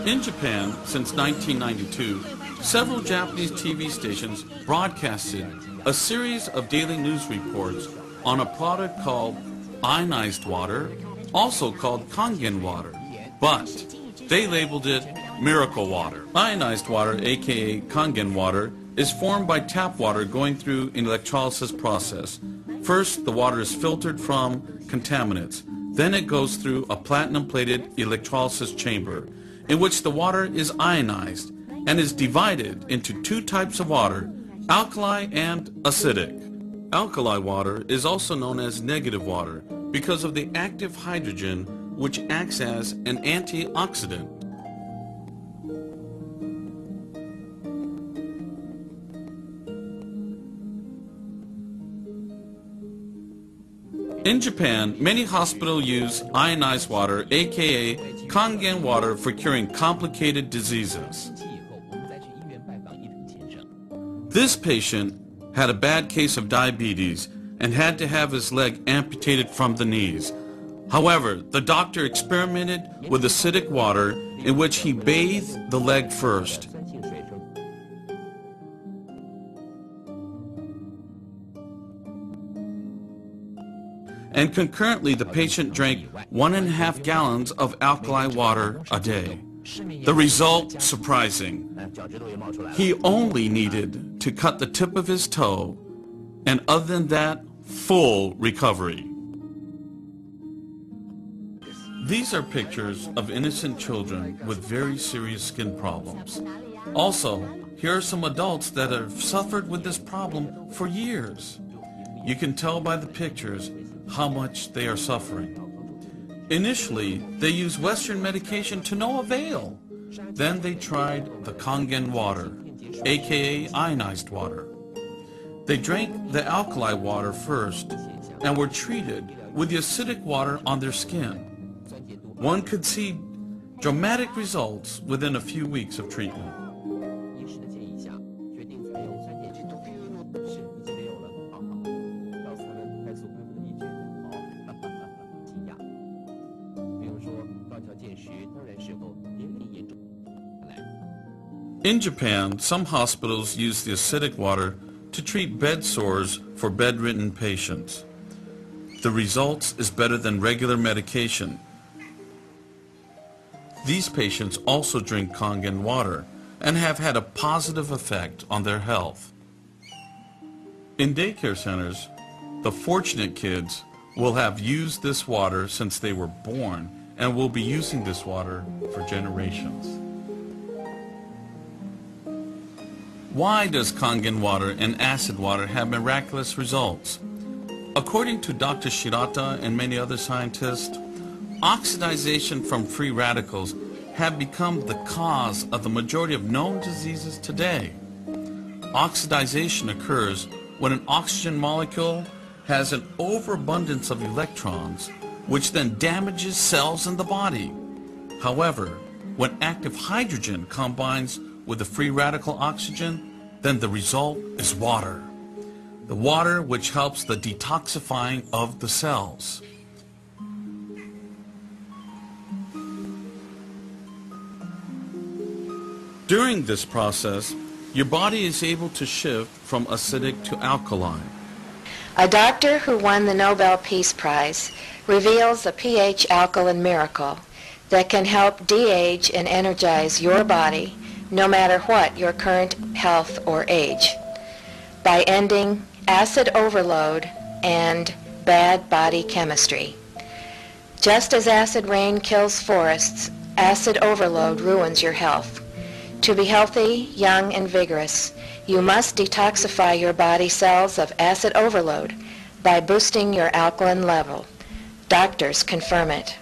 In Japan, since 1992, several Japanese TV stations broadcasted a series of daily news reports on a product called ionized water, also called Kangen water, but they labeled it miracle water. Ionized water, aka Kangen water, is formed by tap water going through an electrolysis process. First, the water is filtered from contaminants. Then it goes through a platinum-plated electrolysis chamber, in which the water is ionized and is divided into two types of water, alkali and acidic. Alkali water is also known as negative water because of the active hydrogen, which acts as an antioxidant. In Japan, many hospitals use ionized water, aka Kangen water, for curing complicated diseases. This patient had a bad case of diabetes and had to have his leg amputated from the knees. However, the doctor experimented with acidic water in which he bathed the leg first. And concurrently, the patient drank 1.5 gallons of alkali water a day. The result surprising. He only needed to cut the tip of his toe, and other than that, full recovery. These are pictures of innocent children with very serious skin problems. Also, here are some adults that have suffered with this problem for years. You can tell by the pictures how much they are suffering. Initially, they used Western medication to no avail. Then they tried the Kangen water, aka ionized water. They drank the alkali water first and were treated with the acidic water on their skin. One could see dramatic results within a few weeks of treatment. In Japan, some hospitals use the acidic water to treat bed sores for bedridden patients. The results is better than regular medication. These patients also drink Kangen water and have had a positive effect on their health. In daycare centers, the fortunate kids will have used this water since they were born and will be using this water for generations. Why does Kangen water and acid water have miraculous results? According to Dr. Shirata and many other scientists, oxidization from free radicals have become the cause of the majority of known diseases today. Oxidization occurs when an oxygen molecule has an overabundance of electrons, which then damages cells in the body. However, when active hydrogen combines with the free radical oxygen, then the result is water. The water which helps the detoxifying of the cells. During this process, your body is able to shift from acidic to alkaline. A doctor who won the Nobel Peace Prize reveals a pH alkaline miracle that can help de-age and energize your body no matter what your current health or age, by ending acid overload and bad body chemistry. Just as acid rain kills forests, acid overload ruins your health. To be healthy, young, and vigorous, you must detoxify your body cells of acid overload by boosting your alkaline level. Doctors confirm it.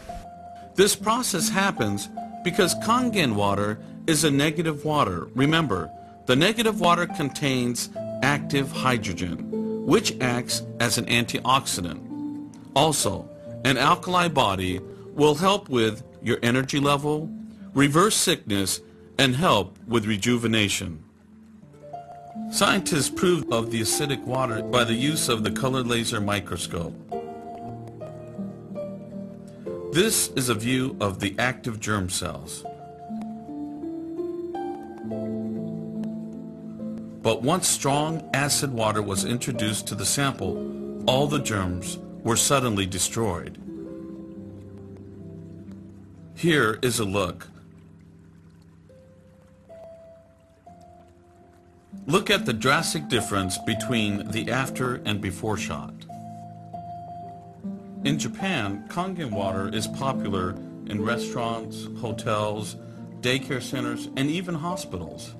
This process happens because Kangen water is a negative water. Remember, the negative water contains active hydrogen, which acts as an antioxidant. Also, an alkali body will help with your energy level, reverse sickness, and help with rejuvenation. Scientists proved of the acidic water by the use of the color laser microscope. This is a view of the active germ cells. But once strong acid water was introduced to the sample, all the germs were suddenly destroyed. Here is a look. Look at the drastic difference between the after and before shot. In Japan, Kangen water is popular in restaurants, hotels, daycare centers, and even hospitals.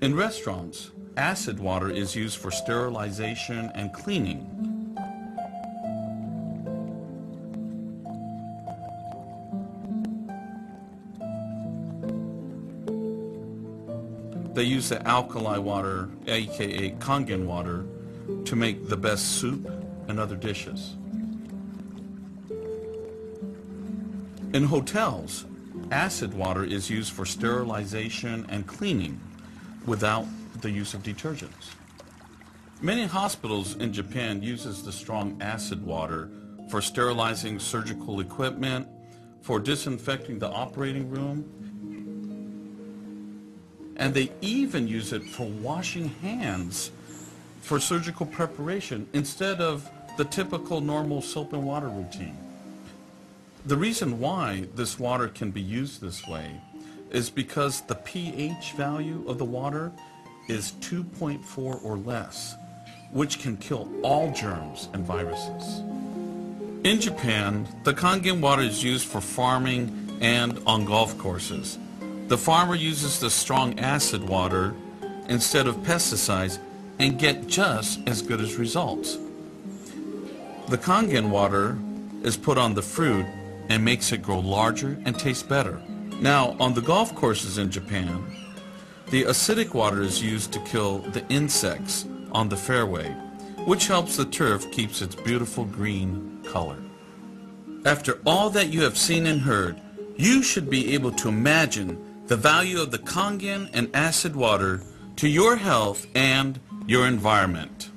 In restaurants, acid water is used for sterilization and cleaning. They use the alkali water, aka Kangen water, to make the best soup and other dishes. In hotels, acid water is used for sterilization and cleaning without the use of detergents. Many hospitals in Japan uses the strong acid water for sterilizing surgical equipment, for disinfecting the operating room, and they even use it for washing hands for surgical preparation instead of the typical normal soap and water routine. The reason why this water can be used this way is because the pH value of the water is 2.4 or less, which can kill all germs and viruses. In Japan, the Kangen water is used for farming and on golf courses. The farmer uses the strong acid water instead of pesticides and get just as good as results. The Kangen water is put on the fruit and makes it grow larger and taste better. Now, on the golf courses in Japan, the acidic water is used to kill the insects on the fairway, which helps the turf keeps its beautiful green color. After all that you have seen and heard, you should be able to imagine the value of the Kangen and acid water to your health and your environment.